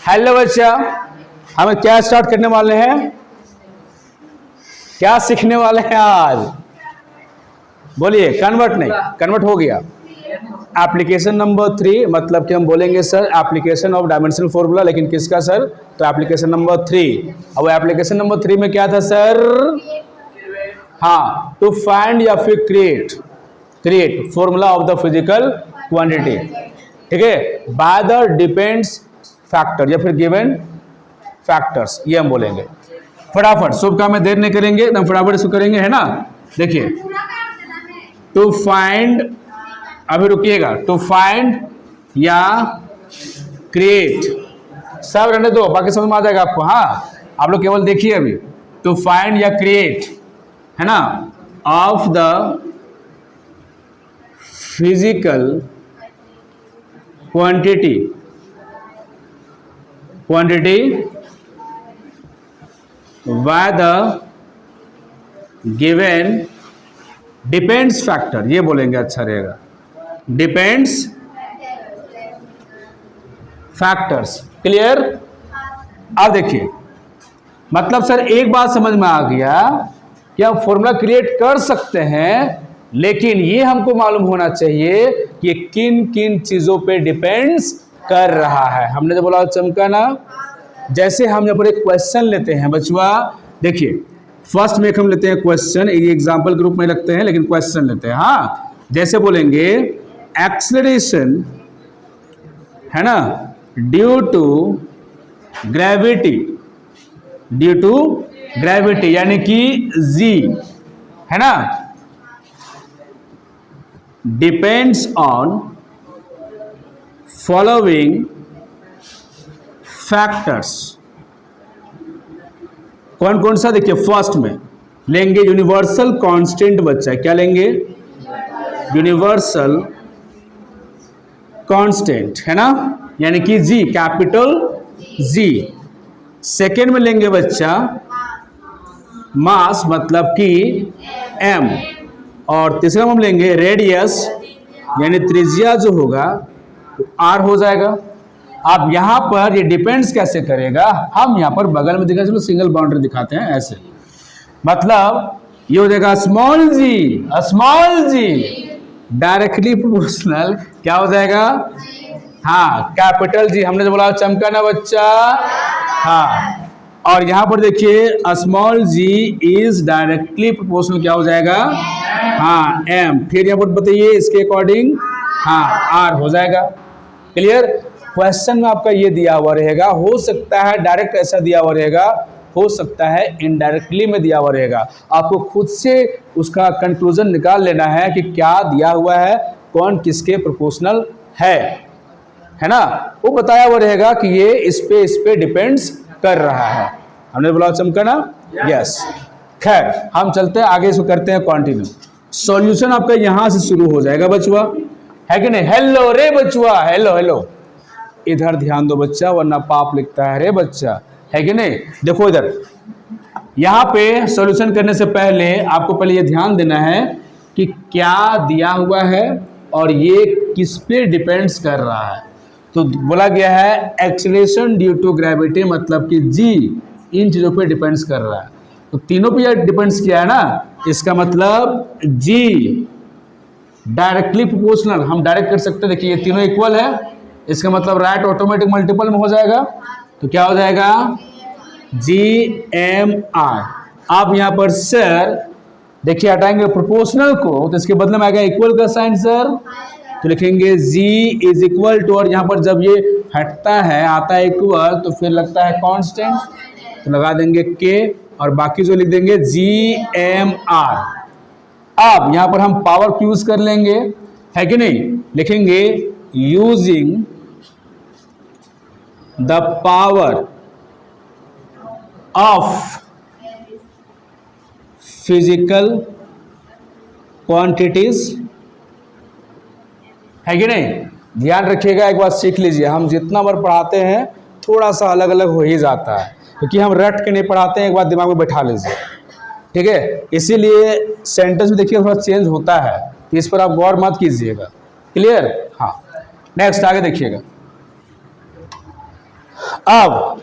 Hello बच्चा, हम क्या स्टार्ट करने वाले हैं, क्या सीखने वाले हैं आज? बोलिए। कन्वर्ट नहीं, कन्वर्ट हो गया। एप्लीकेशन नंबर 3, मतलब कि हम बोलेंगे sir application of dimensional formula, लेकिन किसका सर? तो एप्लीकेशन नंबर 3। अब एप्लीकेशन नंबर 3 में क्या था सर? हाँ, टू फाइंड या फिर create formula of the physical quantity, ठीक है, बाय द डिपेंड्स फैक्टर या फिर गिवन फैक्टर्स, ये हम बोलेंगे। फटाफट, शुभ काम में देर नहीं करेंगे, एकदम फटाफट इसको करेंगे, है ना। देखिए, टू फाइंड, अभी रुकिएगा, टू फाइंड या क्रिएट, सब रहने दो, बाकी समझ में आ जाएगा आपको। हाँ, आप लोग केवल देखिए अभी। टू फाइंड या क्रिएट, है ना, of the physical quantity by the given depends factor, ये बोलेंगे, अच्छा रहेगा, डिपेंड्स फैक्टर्स। क्लियर? अब देखिए, मतलब सर एक बात समझ में आ गया कि हम फॉर्मूला क्रिएट कर सकते हैं, लेकिन ये हमको मालूम होना चाहिए कि किन किन चीजों पे डिपेंड्स कर रहा है। हमने जो बोला चमका ना, जैसे हम यहाँ पर एक क्वेश्चन लेते हैं बचवा, देखिए फर्स्ट में हम लेते हैं क्वेश्चन, ये एग्जांपल ग्रुप में लगते हैं, लेकिन क्वेश्चन लेते हैं। हाँ, जैसे बोलेंगे एक्सेलरेशन, है ना, ड्यू टू ग्रेविटी, यानी कि जी, है ना, डिपेंड्स ऑन फॉलोइंग फैक्टर्स। कौन कौन सा? देखिए, फर्स्ट में लेंगे यूनिवर्सल कांस्टेंट, बच्चा क्या लेंगे? यूनिवर्सल कांस्टेंट, है ना, यानी कि जी, कैपिटल जी। सेकेंड में लेंगे बच्चा मास, मतलब कि एम, और तीसरा में हम लेंगे रेडियस, यानी त्रिज्या जो होगा तो आर हो जाएगा। अब यहां पर ये डिपेंड्स कैसे करेगा, हम यहां पर बगल में दिखा, चलो सिंगल बाउंड्री दिखाते हैं ऐसे, मतलब ये हो जाएगा स्मॉल जी डायरेक्टली प्रोपोर्शनल, क्या हो जाएगा? हाँ, कैपिटल जी। हमने जो बोला चमका ना बच्चा, हाँ, और यहां पर देखिए small g is directly proportional, क्या हो जाएगा? हाँ, एम। फिर यहां पर बताइए इसके अकॉर्डिंग, हाँ, आर हो जाएगा। क्लियर? क्वेश्चन में आपका ये दिया हुआ रहेगा, हो सकता है डायरेक्ट ऐसा दिया हुआ रहेगा, हो सकता है इनडायरेक्टली में दिया हुआ रहेगा। आपको खुद से उसका कंक्लूजन निकाल लेना है कि क्या दिया हुआ है, कौन किसके प्रोपोर्शनल है ना, वो बताया हुआ रहेगा कि ये इस पे डिपेंड्स कर रहा है। हमने बोला चमका ना, यस। खैर, हम चलते हैं आगे, इसको करते हैं कंटिन्यू। सॉल्यूशन आपका यहां से शुरू हो जाएगा बचुआ, है कि नहीं? हेलो रे बचुआ, हेलो, इधर ध्यान दो बच्चा, वरना पाप लिखता है रे बच्चा, है कि नहीं? देखो इधर, यहां पे सॉल्यूशन करने से पहले आपको पहले ये ध्यान देना है कि क्या दिया हुआ है और ये किस पे डिपेंड्स कर रहा है। तो बोला गया है एक्सेलरेशन ड्यू टू ग्रेविटी, मतलब कि जी इन चीजों पे डिपेंड्स कर रहा है, तो तीनों पे डिपेंड्स किया है ना, इसका मतलब जी डायरेक्टली प्रोपोर्शनल, हम डायरेक्ट कर सकते हैं। देखिए ये तीनों इक्वल है, इसका मतलब राइट ऑटोमेटिक मल्टीपल में हो जाएगा, तो क्या हो जाएगा? GMR। आप यहां पर सर देखिए हटाएंगे प्रोपोर्शनल को, तो इसके बदले में आएगा इक्वल का साइन सर, तो लिखेंगे G इज इक्वल टू, और यहां पर जब ये हटता है आता है इक्वल, तो फिर लगता है कांस्टेंट, तो लगा देंगे K, और बाकी जो लिख देंगे GMR। अब यहां पर हम पावर को यूज कर लेंगे, है कि नहीं? लिखेंगे using the power of physical quantities, है कि नहीं? ध्यान रखिएगा, एक बात सीख लीजिए, हम जितना बार पढ़ाते हैं थोड़ा सा अलग अलग हो ही जाता है, क्योंकि हम रट के नहीं पढ़ाते हैं, एक बात दिमाग में बैठा लीजिए, ठीक है? इसीलिए सेंटेंस में देखिए थोड़ा चेंज होता है, तो इस पर आप गौर मत कीजिएगा। क्लियर? हाँ, नेक्स्ट आगे देखिएगा। अब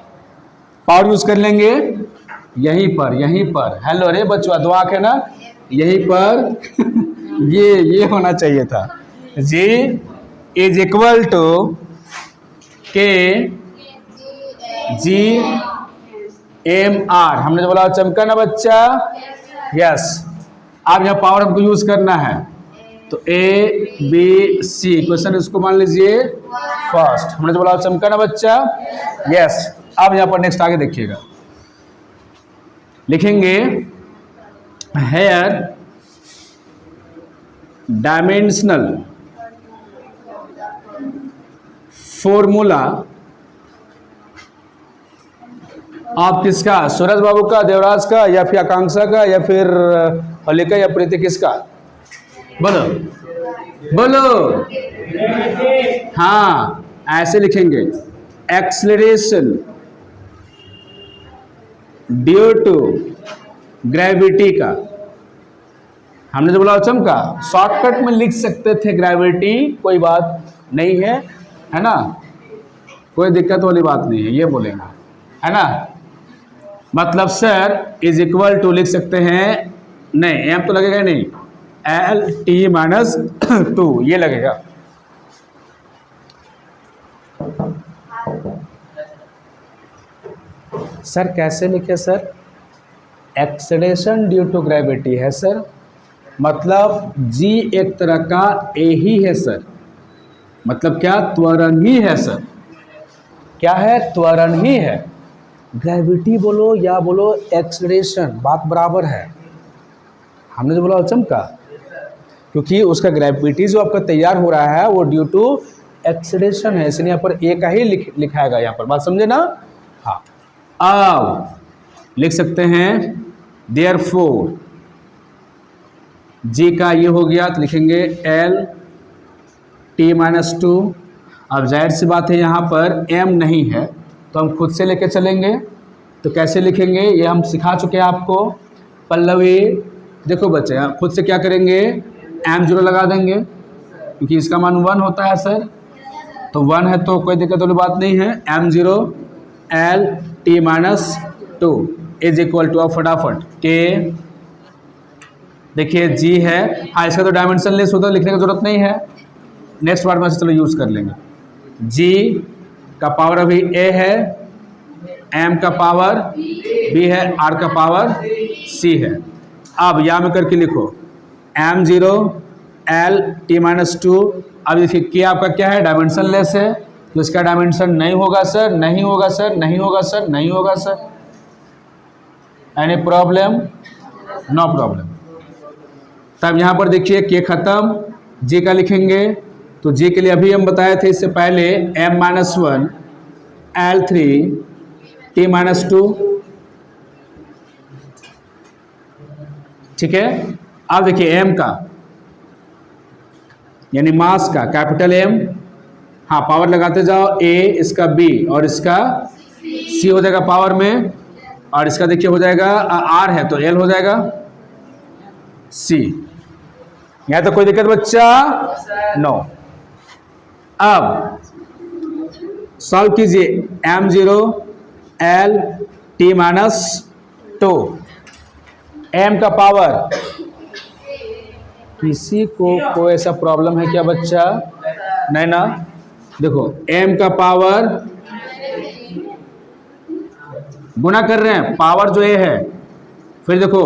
पावर यूज कर लेंगे यहीं पर। हेलो रे बच्चों, दुआ है ना, यहीं पर ये होना चाहिए था। G इज इक्वल टू के जी एम आर। हमने जो बोला चमका ना बच्चा, यस। अब यहाँ पावर हमको यूज करना है, तो ए बी सी क्वेश्चन इसको मान लीजिए फर्स्ट। हमने जो बोला चमका ना बच्चा, यस। अब यहाँ पर नेक्स्ट आगे देखिएगा, लिखेंगे हेयर डायमेंशनल फॉर्मूला आप किसका, सूरज बाबू का, देवराज का, या फिर आकांक्षा का, या फिर अलिका या प्रीति, किसका? बोलो बोलो। हाँ, ऐसे लिखेंगे एक्सेलरेशन ड्यू टू ग्रेविटी का। हमने जो बोला चमका, शॉर्टकट में लिख सकते थे ग्रेविटी, कोई बात नहीं है ना, कोई दिक्कत वाली बात नहीं है, ये बोलेंगे, है ना। मतलब सर इज इक्वल टू लिख सकते हैं, नहीं एम तो लगेगा नहीं, एल टी माइनस 2 ये लगेगा। सर कैसे लिखे sir? Acceleration due to gravity है सर, मतलब जी एक तरह का ए ही है सर, मतलब क्या, त्वरण ही है सर। क्या है? त्वरण ही है। ग्रेविटी बोलो या बोलो एक्सेलरेशन, बात बराबर है। हमने जो बोला चमका, क्योंकि उसका ग्रेविटी जो आपका तैयार हो रहा है वो ड्यू टू एक्सेलरेशन है, इसलिए यहाँ पर ए का ही लिखाएगा यहाँ पर, बात समझे ना। हाँ, अब लिख सकते हैं देयरफॉर जी का ये हो गया, तो लिखेंगे एल टी माइनस 2। अब जाहिर सी बात है यहाँ पर एम नहीं है, तो हम खुद से लेके चलेंगे। तो कैसे लिखेंगे ये हम सिखा चुके हैं आपको। पल्लवी देखो बच्चे, खुद से क्या करेंगे, m0 लगा देंगे, क्योंकि इसका मान 1 होता है सर, तो 1 है तो कोई दिक्कत वाली बात नहीं है। m0 L T minus 2 is equal to, अब फटाफट के, देखिए जी है, हाँ इसका तो डायमेंशन लेस होता है, लिखने की जरूरत नहीं है, नेक्स्ट बार में से चलो यूज कर लेंगे। जी का पावर अभी ए है, एम का पावर बी है, आर का पावर सी है। अब यहाँ में करके लिखो m0 एल टी माइनस 2। अब देखिए के आपका क्या है, डायमेंशन लेस है, तो इसका डायमेंशन नहीं होगा सर, नहीं होगा सर, नहीं होगा सर, नहीं होगा sir. Any problem? No problem. तब यहाँ पर देखिए के खत्म, जी का लिखेंगे, तो जी के लिए अभी हम बताए थे इससे पहले m-1 L3 T-2, ठीक है। अब देखिए m का यानी मास का, कैपिटल M, हाँ पावर लगाते जाओ, a इसका b और इसका c हो जाएगा पावर में, और इसका देखिए हो जाएगा r है तो l हो जाएगा c। यहाँ तो कोई दिक्कत बच्चा? नो। अब सॉल्व कीजिए m0 L T minus 2, m का पावर, किसी को कोई ऐसा प्रॉब्लम है क्या बच्चा? नहीं ना। देखो m का पावर गुना कर रहे हैं, पावर जो a है, फिर देखो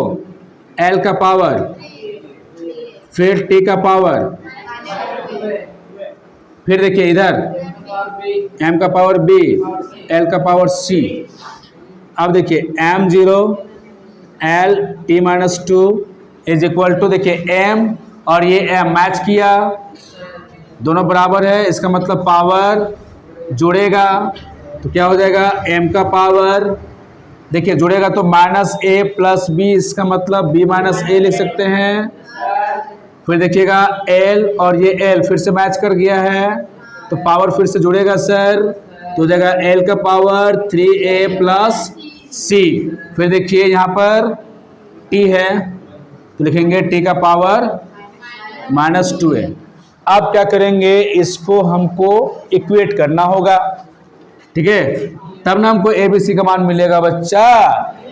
l का पावर, फिर t का पावर, फिर देखिए इधर m का पावर b, l का पावर c। अब देखिए m0 L T minus 2 is equal to, देखिए m और ये m मैच किया, दोनों बराबर है, इसका मतलब पावर जुड़ेगा तो क्या हो जाएगा, m का पावर, देखिए जुड़ेगा तो माइनस a प्लस b, इसका मतलब b माइनस a लिख सकते हैं। फिर देखिएगा l और ये l फिर से मैच कर गया है, तो पावर फिर से जुड़ेगा सर, तो हो जाएगा l का पावर 3a प्लस c। फिर देखिए यहाँ पर t है, तो लिखेंगे t का पावर माइनस 2a। अब क्या करेंगे, इसको हमको इक्वेट करना होगा, ठीक है। तब ना हमको ABC का मान मिलेगा बच्चा।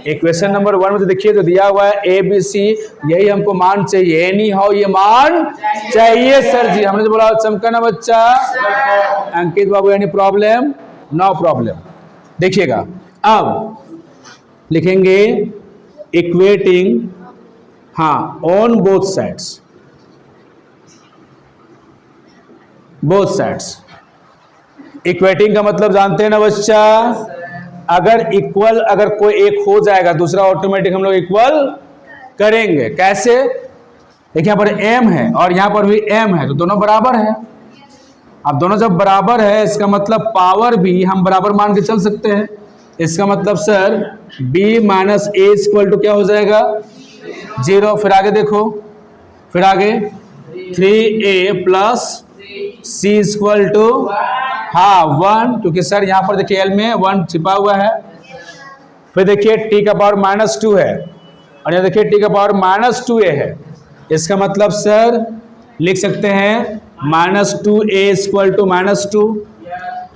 इक्वेशन नंबर 1 में तो देखिए तो दिया हुआ है ABC, यही हमको मान चाहिए। एनी हाउ ये मान चाहिए सर जी। हमने तो बोला चमका ना बच्चा। अंकित बाबू एनी प्रॉब्लम? No problem. देखिएगा अब लिखेंगे इक्वेटिंग, हाँ, on both sides, both sides. Equating का मतलब जानते हैं ना बच्चा, अगर इक्वल, अगर कोई एक हो जाएगा दूसरा ऑटोमेटिक हम लोग इक्वल करेंगे। कैसे? देखिए यहाँ पर m है और यहाँ पर भी m है, तो दोनों बराबर है। अब दोनों जब बराबर है इसका मतलब पावर भी हम बराबर मान के चल सकते हैं। इसका मतलब sir b minus A equal to क्या हो जाएगा? 0। फिर आगे देखो, फिर आगे 3a plus c equal to, हाँ, 1, क्योंकि सर यहाँ पर देखिए l में 1 छिपा हुआ है। फिर देखिए t का पावर -2 है और यहाँ देखिए t का पावर -2a है। इसका मतलब सर लिख सकते हैं -2a इक्वल टू -2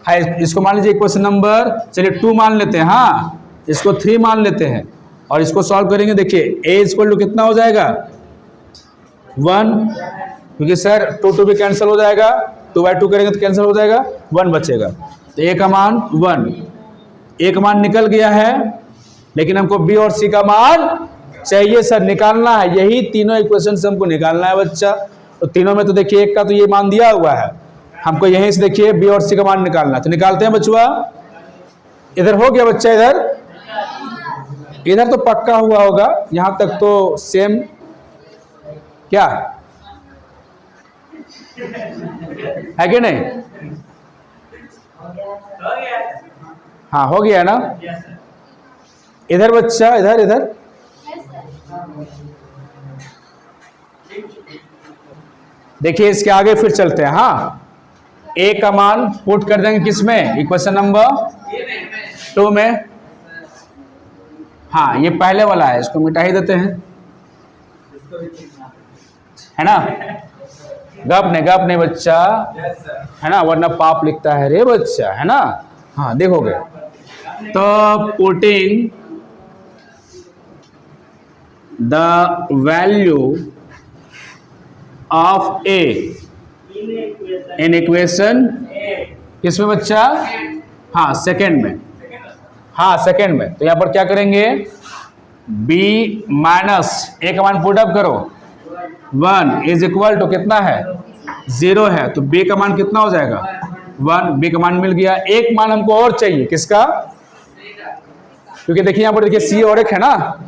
है। इसको मान लीजिए इक्वेशन नंबर, चलिए 2 मान लेते हैं, हाँ, इसको 3 मान लेते हैं और इसको सॉल्व करेंगे। देखिए a इक्वल टू कितना हो जाएगा? 1, क्योंकि सर 2 भी कैंसिल हो जाएगा, 2/2 करेंगे तो कैंसिल हो जाएगा, 1 बचेगा। तो a का मान 1, a का मान निकल गया है, लेकिन हमको b और c का मान चाहिए सर, निकालना है। यही तीनों इक्वेशन से हमको निकालना है बच्चा। तो तीनों में तो देखिए एक का तो ये मान दिया हुआ है, हमको यहीं से देखिए b और c का मान निकालना है। तो निकालते हैं बच्चुआ। इधर हो गया बच्चा, इधर तो पक्का हुआ होगा, यहां तक तो सेम। क्या है कि नहीं? हाँ हो गया ना। इधर बच्चा, इधर इधर देखिए, इसके आगे फिर चलते हैं। हाँ, a का मान पुट कर देंगे किस में? इक्वेशन नंबर 2 में। हाँ, ये पहले वाला है, इसको मिटा ही देते हैं, है ना। गप नहीं बच्चा, है ना, वरना पाप लिखता है रे बच्चा, है ना। हाँ देखोगे तो putting the value of a in equation, किसमें बच्चा? हाँ सेकंड में, हाँ सेकंड में। तो यहां पर क्या करेंगे? b माइनस a का मान पुट अप करो, 1 इज इक्वल टू कितना है? 0 है, तो b का मान कितना हो जाएगा? 1। b का मान मिल गया। एक मान हमको और चाहिए, किसका? क्योंकि देखिए यहाँ पर देखिए c और एक है ना,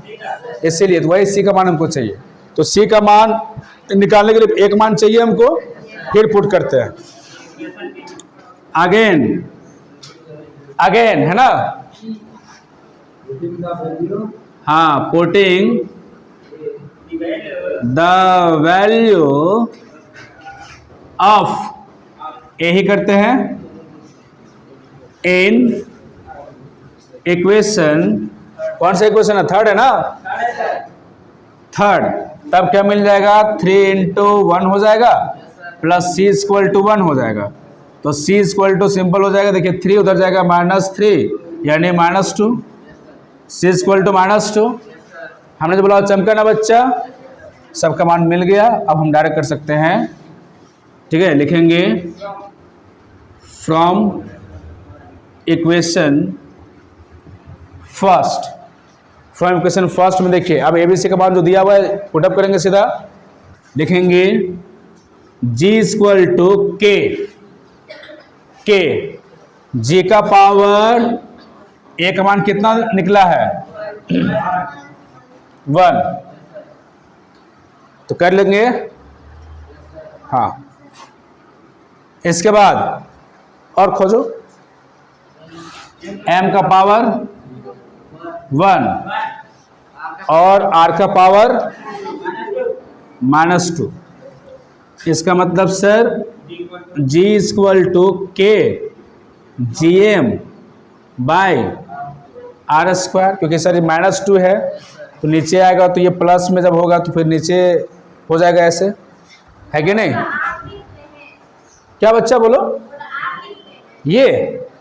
इसीलिए तो वही c का मान हमको चाहिए। तो c का मान निकालने के लिए एक मान चाहिए हमको, फिर पुट करते हैं अगेन है ना। हाँ, पुटिंग द वैल्यू ऑफ ए ही करते हैं इन इक्वेशन, कौन सा इक्वेशन है? थर्ड है ना, थर्ड। तब क्या मिल जाएगा? 3 × 1 हो जाएगा प्लस c इक्वल टू 1 हो जाएगा। तो c इक्वल टू सिंपल हो जाएगा, देखिए 3 उधर जाएगा -3 यानी -2, c इक्वल टू -2। हमने जो बोला चमका ना बच्चा, सबका मान मिल गया। अब हम डायरेक्ट कर सकते हैं, ठीक है। लिखेंगे from equation first, from equation first में देखिए अब ABC का मान जो दिया हुआ है पुटअप करेंगे सीधा। लिखेंगे G equal to K, G का पावर A का मान कितना निकला है? 1। तो कर लेंगे, हाँ। इसके बाद और खोजो, M का पावर 1 और R का पावर -2। इसका मतलब sir G equal to K GM by R², क्योंकि सर ये -2 है तो नीचे आएगा, तो ये प्लस में जब होगा तो फिर नीचे हो जाएगा, ऐसे है कि नहीं? क्या बच्चा बोलो? ये,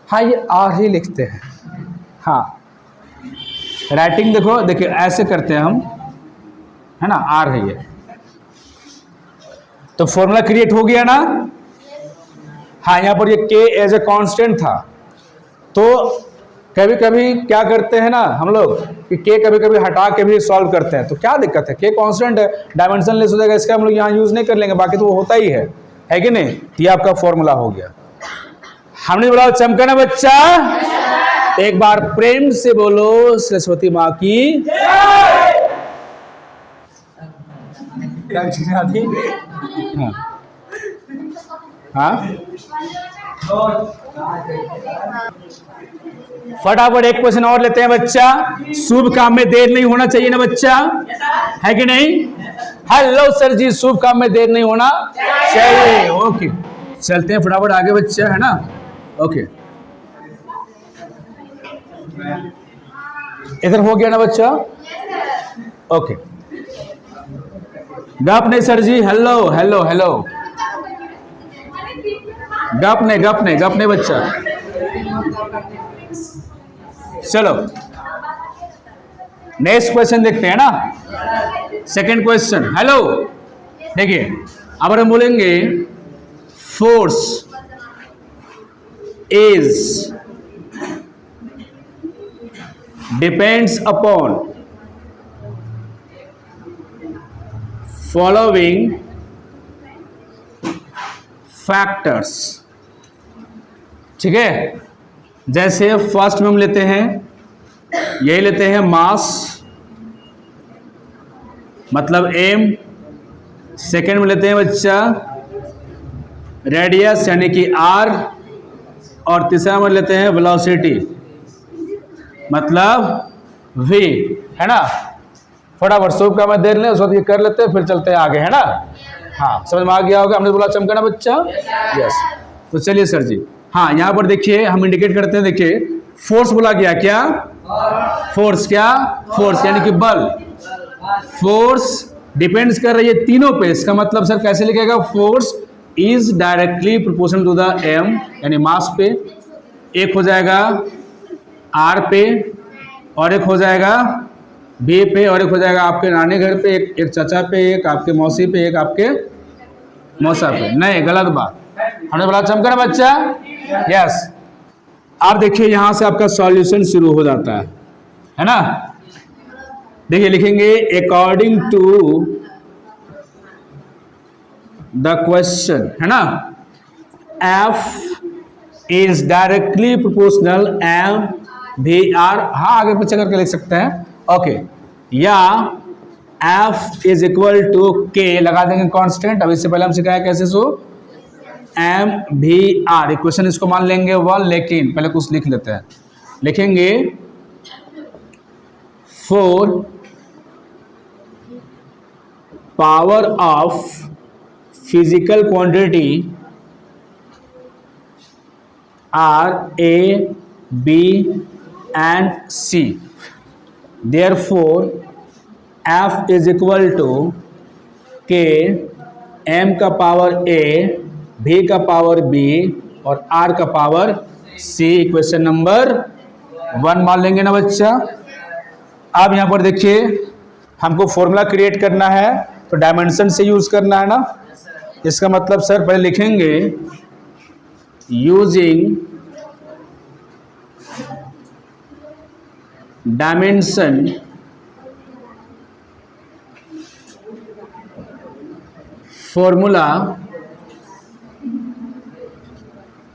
हाँ ये R ही लिखते हैं, हाँ, राइटिंग देखो, देखिए ऐसे करते हैं हम, है ना, आर है ये, तो फॉर्मूला क्रिएट हो गया ना। हाँ, यहाँ पर ये के एज ए कांस्टेंट था, तो कभी कभी क्या करते हैं ना हम लोग कि के कभी कभी हटा के भी सॉल्व करते हैं, तो क्या दिक्कत है, के कांस्टेंट है, डायमेंशन लेस हो जाएगा, इसका हम लोग यहाँ यूज नहीं कर लेंगे, बाकी तो वो होता ही है कि नहीं। तो ये आपका फॉर्मूला हो गया। हमने बोला चमका ना बच्चा, एक बार प्रेम से बोलो सरस्वती माँ की। हाँ, फटाफट एक क्वेश्चन और लेते हैं बच्चा। शुभ काम में देर नहीं होना चाहिए ना बच्चा, है कि नहीं? हेलो सर जी, शुभ काम में देर नहीं होना चाहिए। ओके, चलते हैं फटाफट आगे बच्चा, है ना। ओके, इधर हो गया ना बच्चा? ओके, गप नहीं सर जी, हेलो हेलो हेलो, गप नहीं बच्चा। चलो नेक्स्ट क्वेश्चन देखते हैं ना, सेकंड क्वेश्चन। हेलो, देखिए अब हम बोलेंगे force is depends upon following factors. ठीक है, जैसे फर्स्ट में हम लेते हैं, यही लेते हैं मास मतलब m, सेकेंड में लेते हैं बच्चा रेडियस यानी कि r, और तीसरा में लेते हैं वेलोसिटी मतलब v, है ना। फटाफट शुभ का मैं देर लें, उस वक्त ये कर लेते हैं, फिर चलते हैं आगे, है ना। हाँ, समझ में आ गया होगा, हमने बोला चमकाना बच्चा। यस, तो चलिए सर जी। हाँ, यहाँ पर देखिए हम इंडिकेट करते हैं, देखिए फोर्स बोला गया, क्या फोर्स, क्या फोर्स यानी कि बल। फोर्स डिपेंड्स कर रही है तीनों पे, इसका मतलब सर कैसे लिखेगा, force is directly proportional to the M यानी मास पे, एक हो जाएगा आर पे, और एक हो जाएगा बी पे, और एक हो जाएगा आपके नानी घर पे, एक चाचा पे, एक आपके मौसी पे, एक आपके मौसा पे। नहीं, गलत बात, हमने बोला चमकना बच्चा। यस, आप देखिए यहां से आपका सॉल्यूशन शुरू हो जाता है ना। देखिए लिखेंगे अकॉर्डिंग टू द क्वेश्चन, है ना, F is directly proportional M V R. हाँ, आगे पीछे करके लिख सकते हैं। ओके, या एफ इज इक्वल टू के लगा देंगे कांस्टेंट। अब इससे पहले हम सिखाया कैसे, सो एम भी आर, इक्वेशन इसको मान लेंगे 1, लेकिन पहले कुछ लिख लेते हैं, लिखेंगे 4 power of physical quantity are A B and C, therefore F is equal to K M का पावर ए, भी का पावर बी और आर का पावर सी। इक्वेशन नंबर 1 मान लेंगे ना बच्चा। अब यहाँ पर देखिए हमको फॉर्मूला क्रिएट करना है, तो डायमेंशन से यूज करना है ना। इसका मतलब सर पहले लिखेंगे using dimension formula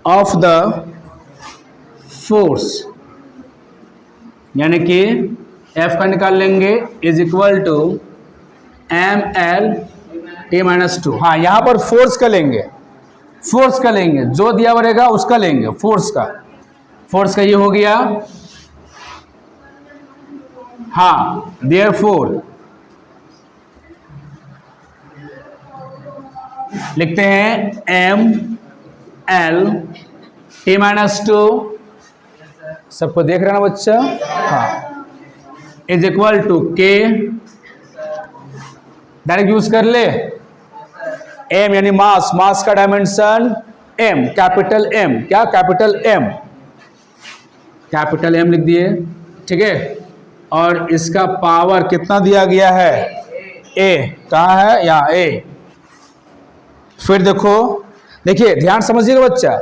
of the force, यानी कि एफ का निकाल लेंगे is equal to M L T minus 2। हाँ, यहां पर फोर्स का लेंगे, फोर्स का लेंगे, जो दिया हुआ रहेगा उसका लेंगे, फोर्स का ये हो गया। हाँ, देयरफॉर लिखते हैं एम एल टी माइनस 2, सबको देख रहे ना बच्चा। हाँ, इज इक्वल टू के, डायरेक्ट यूज कर ले, एम यानी मास, मास का डायमेंशन एम, कैपिटल एम, क्या कैपिटल एम, कैपिटल एम लिख दिए, ठीक है। और इसका पावर कितना दिया गया है, ए, कहाँ है, यहाँ ए। फिर देखो, देखिए ध्यान समझिएगा बच्चा,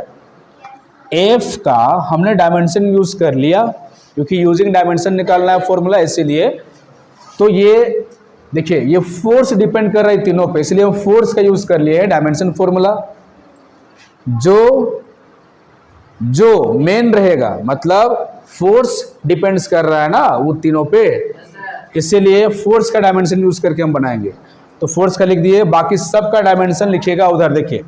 एफ का हमने डायमेंशन यूज कर लिया क्योंकि यूजिंग डायमेंशन निकालना है फॉर्मूला, इसीलिए। तो ये देखिए ये फोर्स डिपेंड कर रही तीनों पे, इसलिए हम फोर्स का यूज कर लिए डायमेंशन फॉर्मूला। जो मेन रहेगा, मतलब फोर्स डिपेंड्स कर रहा है ना वो तीनों पे, इसीलिए फोर्स का डायमेंशन यूज करके हम बनाएंगे। तो फोर्स का लिख दिए, बाकी सब का डायमेंशन लिखिएगा उधर। देखिए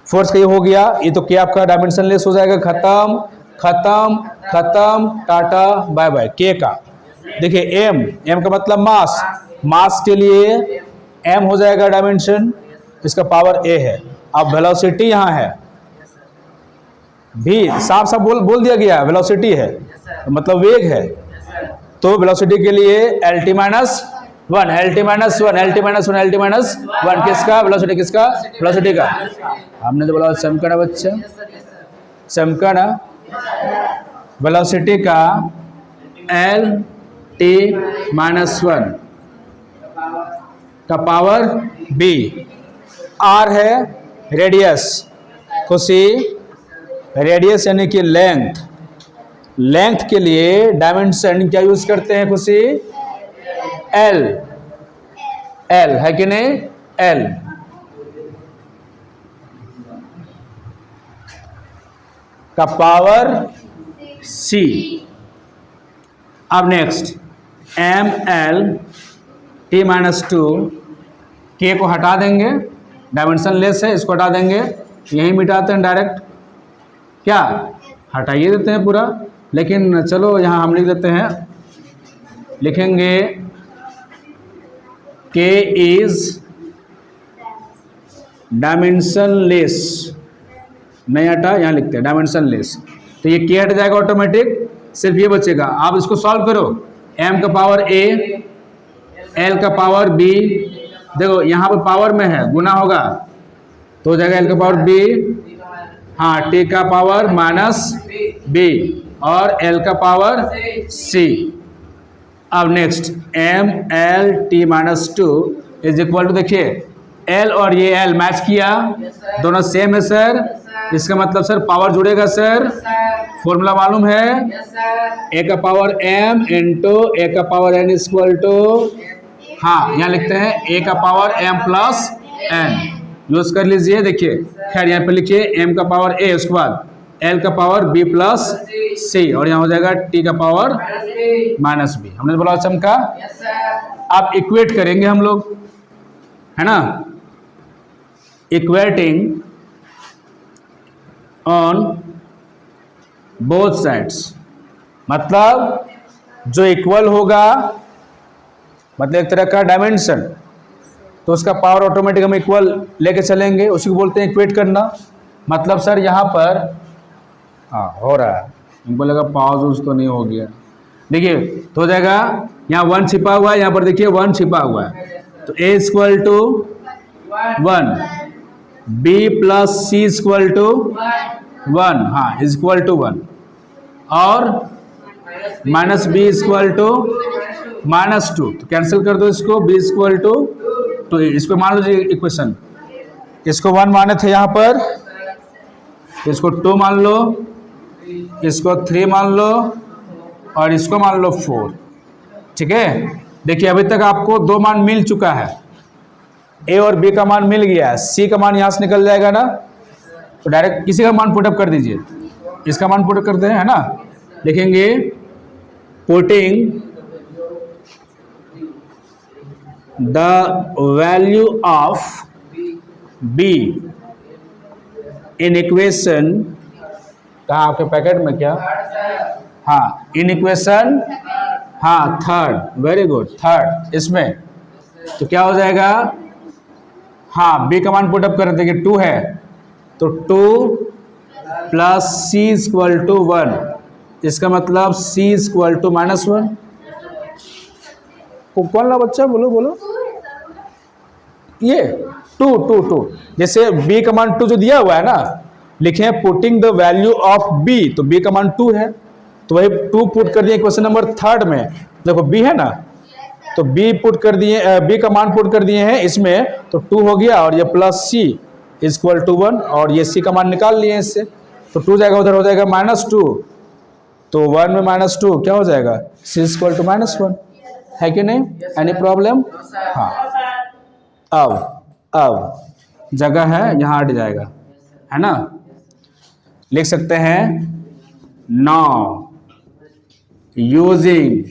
फोर्स का ये हो गया, ये तो क्या आपका डायमेंशन लेस हो जाएगा, खत्म खत्म खत्म, टाटा बाय बाय। के का देखिए एम का मतलब मास, मास के लिए एम हो जाएगा डायमेंशन, इसका पावर ए है। अब वेलोसिटी यहाँ है, भी साफ साफ बोल दिया गया, वेलोसिटी है मतलब वेग है। तो वेलोसिटी के लिए L T minus one, L T minus one, L T minus one, L T minus one, किसका वेलोसिटी, किसका वेलोसिटी का। हमने जो बोला चमकना बच्चा, चमकना वेलोसिटी का एल टी माइनस वन का पावर बी, आर है रेडियस, खुशी रेडियस यानी कि लेंथ, लेंथ के लिए डायमेंशन क्या यूज करते हैं खुशी, एल, एल है कि नहीं, एल। का पावर सी। अब next M L T minus two, K को हटा देंगे, डायमेंशन लेस है, इसको हटा देंगे, यही मिटाते हैं डायरेक्ट, क्या हटाइए देते हैं पूरा। लेकिन चलो यहाँ हम लिख देते हैं, लिखेंगे के इज डायमेंशन लेस, नहीं हटा, यहाँ लिखते हैं डायमेंशन लेस। तो ये के हट जाएगा ऑटोमेटिक, सिर्फ ये बचेगा। आप इसको सॉल्व करो, एम का पावर ए, एल का पावर बी, देखो यहाँ पर पावर में है, गुना होगा तो हो जाएगा एल का पावर बी, हाँ, टी का पावर माइनस बी और एल का पावर सी। अब next M L T minus two is equal to, देखिए एल और ये एल मैच किया, दोनों सेम है सर, इसका मतलब सर पावर जुड़ेगा सर, फॉर्मूला मालूम है, ए का पावर एम इंटू ए का पावर एन इक्वल टू, हाँ यहाँ लिखते हैं ए का power M plus N, use कर लीजिए। देखिए खैर यहाँ पे लिखिए एम का पावर ए, उसके बाद एल का पावर बी प्लस सी, और यहाँ हो जाएगा टी का पावर माइनस बी। हमने बोला चमका। अब इक्वेट करेंगे हम लोग, है ना, इक्वेटिंग ऑन बोथ साइड्स, मतलब जो इक्वल होगा, मतलब एक तरह का डायमेंशन, तो उसका पावर ऑटोमेटिक हम इक्वल लेके चलेंगे, उसी को बोलते हैं इक्वेट करना। मतलब सर यहाँ पर हाँ हो रहा है, इनको लगा पॉज तो नहीं हो गया, देखिए तो हो जाएगा, यहाँ वन छिपा हुआ है, यहाँ पर देखिए वन छिपा हुआ है, तो A equal to one, B plus C equal to one, हाँ इज इक्वल टू वन, और minus B equal to minus two, तो कैंसिल कर दो इसको, बी इक्वल टू, तो इसको मान लो जी इक्वेशन, इसको वन माने थे यहाँ पर, इसको टू मान लो, इसको थ्री मान लो, और इसको मान लो फोर, ठीक है। देखिए अभी तक आपको दो मान मिल चुका है, ए और बी का मान मिल गया है, सी का मान यहाँ से निकल जाएगा ना, तो डायरेक्ट किसी का मान पुटअप कर दीजिए, इसका मान पुटअप करते हैं, है ना, लिखेंगे putting the value of be in equation, कहाँ आपके पैकेट में क्या, हाँ इन इक्वेशन, हाँ थर्ड, वेरी गुड थर्ड, इसमें तो क्या हो जाएगा, हाँ बी का मान पुटअप कर देंगे, टू है तो two plus C equal to one, इसका मतलब C equal to minus one. कौन ला बच्चा, बोलो बोलो, ये टू टू टू, जैसे बी का मान टू जो दिया हुआ है ना, लिखे putting the value of B, तो बी का मान टू है, तो वही 2 पुट कर दिए क्वेश्चन नंबर 3 में। देखो बी है ना, तो बी पुट कर दिए, बी का मान पुट कर दिए हैं इसमें, तो 2 हो गया और ये प्लस सी इक्वल टू 1, और ये सी का मान निकाल लिए इससे, तो 2 जाएगा उधर, हो जाएगा -2, तो 1 में -2 क्या हो जाएगा, सी इक्वल टू -1, है कि नहीं? Any problem? हाँ, अब जगह है यहाँ हट जाएगा, है ना? लिख सकते हैं नाउ यूजिंग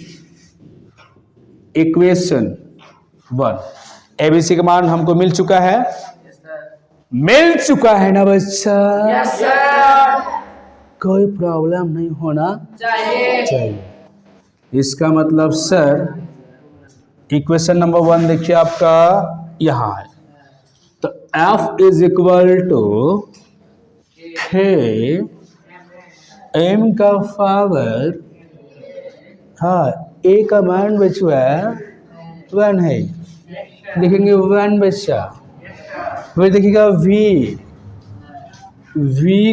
इक्वेशन 1, एबीसी का मान हमको मिल चुका है, मिल चुका है ना बच्चा? Yes sir. कोई प्रॉब्लम नहीं होना चाहिए। इसका मतलब सर इक्वेशन नंबर 1 देखिए आपका यहाँ है, तो F is equal to m का पावर, हाँ a का मान बचुआ 1 है, देखेंगे 1 बच्चा, फिर देखिएगा v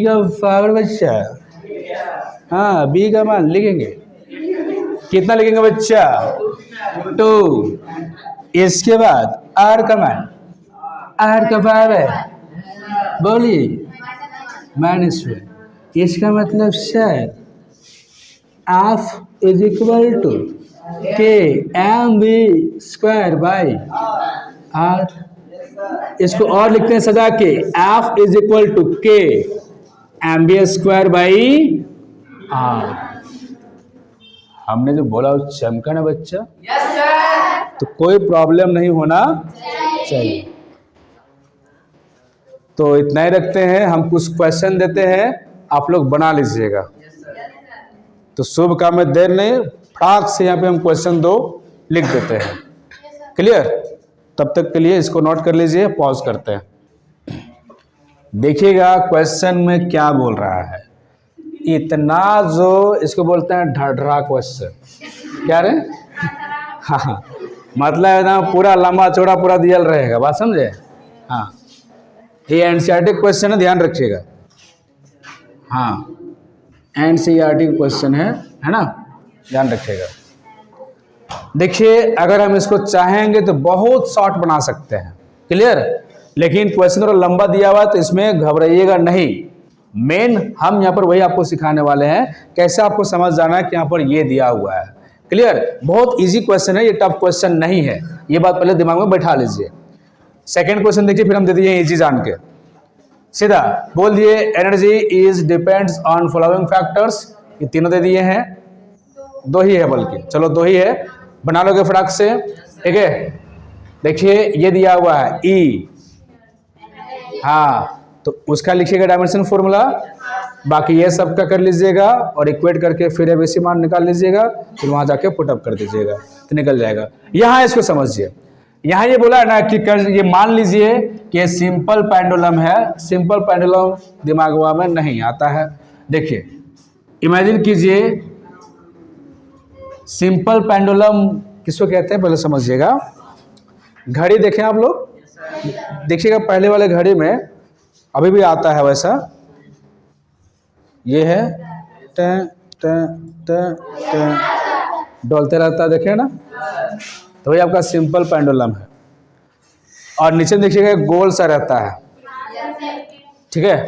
का पावर बच्चा, हाँ b का मान लिखेंगे, कितना लिखेंगे बच्चा 2, इसके बाद r का मान, r का पावर बोलिए -1, इसका मतलब sir F is equal to kmv² by r, इसको और लिखते हैं सजा के, F is equal to kmv² by r। हमने जो बोला वो चमका ना बच्चा? Yes sir. तो कोई प्रॉब्लम नहीं होना चाहिए। तो इतना ही रखते हैं, हम कुछ क्वेश्चन देते हैं, आप लोग बना लीजिएगा। तो शुभ काम में देर नहीं, फटाक से यहाँ पे हम क्वेश्चन 2 लिख देते हैं। क्लियर? तब तक के लिए इसको नोट कर लीजिए, पॉज करते हैं। देखिएगा क्वेश्चन में क्या बोल रहा है, इतना जो इसको बोलते हैं ढढ़ा क्वेश्चन, क्या रे? हाँ, मतलब ना पूरा लंबा चौड़ा पूरा दिया रहेगा, बात समझे? हाँ, ये एनसीईआरटी क्वेश्चन है, ध्यान रखिएगा। हाँ, एनसीईआरटी क्वेश्चन है ना, ध्यान रखिएगा। देखिए अगर हम इसको चाहेंगे तो बहुत शॉर्ट बना सकते हैं, क्लियर? लेकिन क्वेश्चन थोड़ा लंबा दिया हुआ है, तो इसमें घबराइएगा नहीं। मेन हम यहाँ पर वही आपको सिखाने वाले हैं, कैसे आपको समझ जाना है कि यहाँ पर ये दिया हुआ है। क्लियर? बहुत इजी क्वेश्चन है, ये टफ क्वेश्चन नहीं है, ये बात पहले दिमाग में बैठा लीजिए। सेकेंड क्वेश्चन देखिए, फिर हम दे दीजिए इजी जान के, सीधा बोल दिए energy is depends on following factors, ये तीनों दे दिए हैं, 2 ही है बल्कि, चलो 2 ही है, बना लोगे फटाक से, ठीक है? देखिए ये दिया हुआ है E, हाँ तो उसका लिखिएगा डायमेंशन फॉर्मूला, बाकी ये सब का कर लीजिएगा और इक्वेट करके फिर एबीसी मान निकाल लीजिएगा, फिर वहां जाके पुटअप कर दीजिएगा तो निकल जाएगा। यहाँ इसको समझिए, यहाँ ये बोला है ना कि ये मान लीजिए कि सिंपल पेंडुलम है, सिंपल पेंडुलम दिमाग में नहीं आता है। देखिए इमेजिन कीजिए, सिंपल पेंडुलम किसको कहते हैं पहले समझिएगा। घड़ी देखें आप लोग, देखिएगा पहले वाले घड़ी में अभी भी आता है वैसा, ये है ट ट ट ट डोलते रहता है, देखे ना, तो वही आपका सिंपल पेंडुलम है। और नीचे देखिएगा गोल सा रहता है, ठीक है,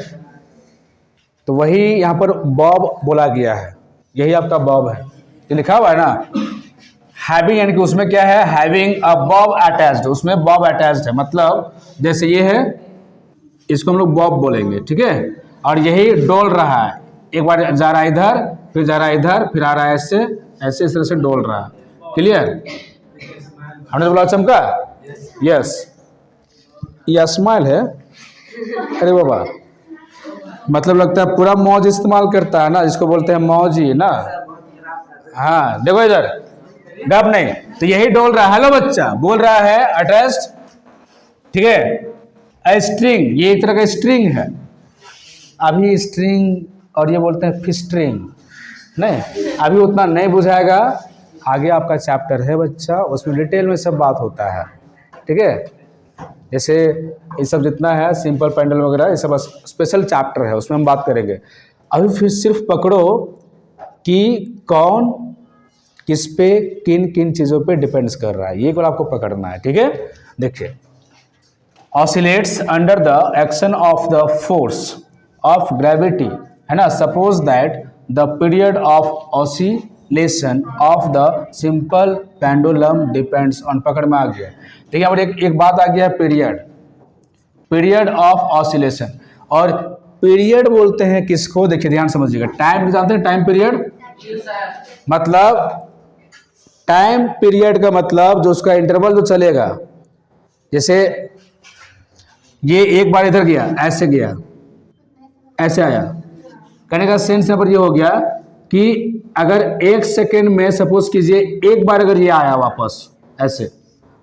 तो वही यहाँ पर बॉब बोला गया है, यही आपका बॉब है, ये लिखा हुआ है ना हैविंग, यानी कि उसमें क्या है, हैविंग अ बॉब अटैच्ड, उसमें बॉब अटैच्ड है, मतलब जैसे ये है इसको हम लोग बॉब बोलेंगे, ठीक है। और यही डोल रहा है, एक बार जा रहा है इधर, फिर जा रहा है इधर, फिर आ रहा है ऐसे ऐसे, इस तरह से डोल रहा है। क्लियर? हमने बोला चमका, यस, ये स्माइल है, अरे बाबा मतलब लगता है पूरा मौज इस्तेमाल करता है ना, जिसको बोलते हैं मौजी ना। हाँ देखो इधर, डब नहीं, तो यही डोल रहा है। हेलो बच्चा बोल रहा है अटैच्ड, ठीक है। स्ट्रिंग, ये एक तरह का स्ट्रिंग है, अभी स्ट्रिंग और ये बोलते हैं फिस्ट्रिंग, नहीं अभी उतना नहीं बुझाएगा, आगे आपका चैप्टर है बच्चा, उसमें डिटेल में सब बात होता है, ठीक है। जैसे ये सब जितना है सिंपल पेंडुलम वगैरह, ये सब स्पेशल चैप्टर है, उसमें हम बात करेंगे। अभी फिर सिर्फ पकड़ो कि कौन किस पे किन किन चीज़ों पे डिपेंड्स कर रहा है, ये को आपको पकड़ना है, ठीक है। देखिए, oscillates under the action of the force of gravity, है ना। Suppose that the period of oscillation of the simple pendulum depends on, पकड़ में आ गया, ठीक है। यहाँ पर एक बात आ गया, पीरियड ऑफ ऑसिलेशन। और पीरियड बोलते हैं किसको, देखिए ध्यान समझिएगा। टाइम जानते हैं, टाइम पीरियड मतलब, टाइम पीरियड का मतलब जो उसका इंटरवल जो चलेगा, जैसे ये एक बार इधर गया, ऐसे गया, ऐसे आया, कहने का सेंस यहाँ पर ये हो गया कि अगर 1 सेकेंड में सपोज कीजिए एक बार अगर ये आया वापस, ऐसे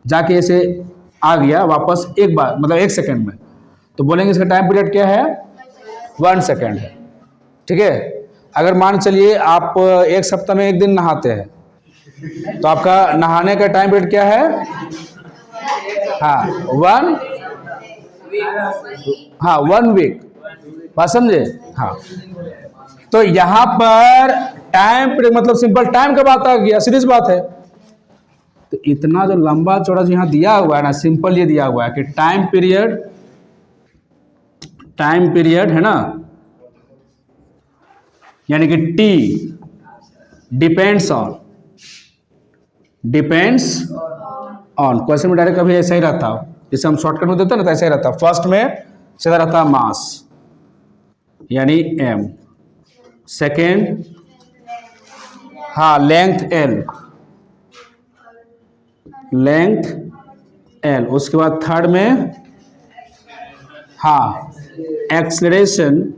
जाके ऐसे आ गया वापस एक बार, मतलब 1 सेकेंड में, तो बोलेंगे इसका टाइम पीरियड क्या है, 1 सेकेंड है, ठीक है। अगर मान चलिए आप 1 सप्ताह में 1 दिन नहाते हैं, तो आपका नहाने का टाइम पीरियड क्या है, हाँ 1 वीक, बात समझे। हाँ, तो यहां पर टाइम पीरियड मतलब सिंपल टाइम का बात आ गया, सीधी बात है। तो इतना जो लंबा चौड़ा जो यहां दिया हुआ है ना, सिंपल ये दिया हुआ है कि टाइम पीरियड है ना, यानी कि टी डिपेंड्स ऑन, क्वेश्चन में डायरेक्ट कभी ऐसा ही रहता, जैसे हम शॉर्टकट में देते हैं ना, तो ऐसा ही रहता। फर्स्ट में सीधा रहता मास यानी m, सेकेंड हाँ लेंथ l, उसके बाद थर्ड में हाँ एक्सेलरेशन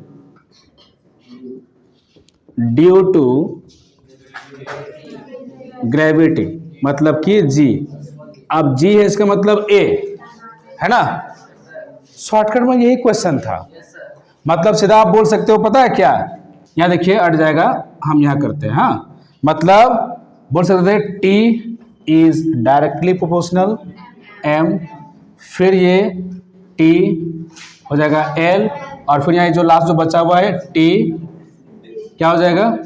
ड्यू टू ग्रेविटी, मतलब कि g। अब g है, इसका मतलब a है ना। शॉर्टकट में यही क्वेश्चन था, मतलब सीधा आप बोल सकते हो, पता है क्या, यहाँ देखिए अट जाएगा, हम यहाँ करते हैं, हाँ मतलब बोल सकते थे t is directly proportional m, फिर ये t हो जाएगा l, और फिर यहाँ जो लास्ट जो बचा हुआ है t क्या हो जाएगा,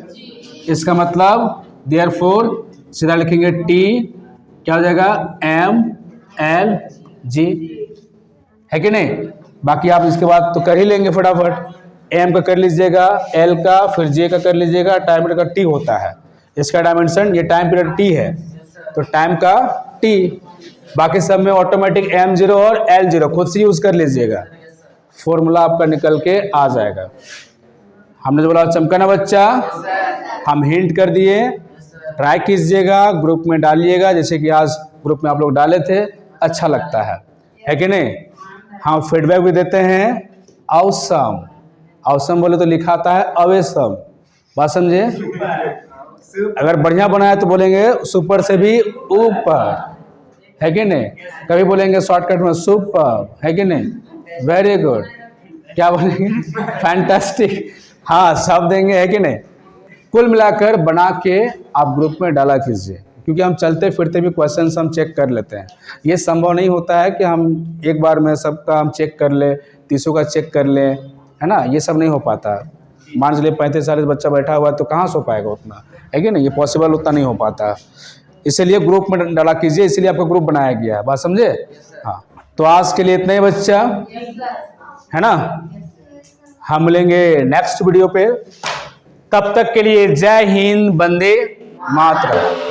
इसका मतलब देयरफॉर सीधा लिखेंगे t क्या हो जाएगा, m l g, है कि नहीं। बाकी आप इसके बाद तो कर ही लेंगे फटाफट, m का कर लीजिएगा, l का, फिर j का कर लीजिएगा, टाइम पीरियड का t होता है, इसका डायमेंशन, ये टाइम पीरियड t है, तो टाइम का t, बाकी सब में ऑटोमेटिक m0 और l0 खुद से यूज कर लीजिएगा, फॉर्मूला आपका निकल के आ जाएगा। हमने जो बोला चमका ना बच्चा, हम हिंट कर दिए, ट्राई कीजिएगा, ग्रुप में डालिएगा, जैसे कि आज ग्रुप में आप लोग डाले थे, अच्छा लगता है कि नहीं। हाँ फीडबैक भी देते हैं, ऑसम बोले तो लिखा आता है अवेसम, बात समझे। अगर बढ़िया बनाया तो बोलेंगे सुपर से भी ऊपर, है कि नहीं। कभी बोलेंगे शॉर्टकट में सुपर, है कि नहीं, वेरी गुड, क्या बोलेंगे, फैंटास्टिक, हाँ सब देंगे, है कि नहीं। कुल मिलाकर बना के आप ग्रुप में डाला कीजिए, क्योंकि हम चलते फिरते भी क्वेश्चंस हम चेक कर लेते हैं। ये संभव नहीं होता है कि हम एक बार में सबका हम चेक कर ले, 30 का चेक कर ले, है ना, ये सब नहीं हो पाता। मान लीजिए 35-40 बच्चा बैठा हुआ है, तो कहाँ से हो पाएगा उतना, है कि नहीं, ये पॉसिबल उतना नहीं हो पाता। इसीलिए ग्रुप में डाला कीजिए, इसीलिए आपका ग्रुप बनाया गया है, बात समझे। हाँ तो आज के लिए इतना ही बच्चा, है ना, हम मिलेंगे नेक्स्ट वीडियो पे, तब तक के लिए जय हिंद, वंदे मातरम।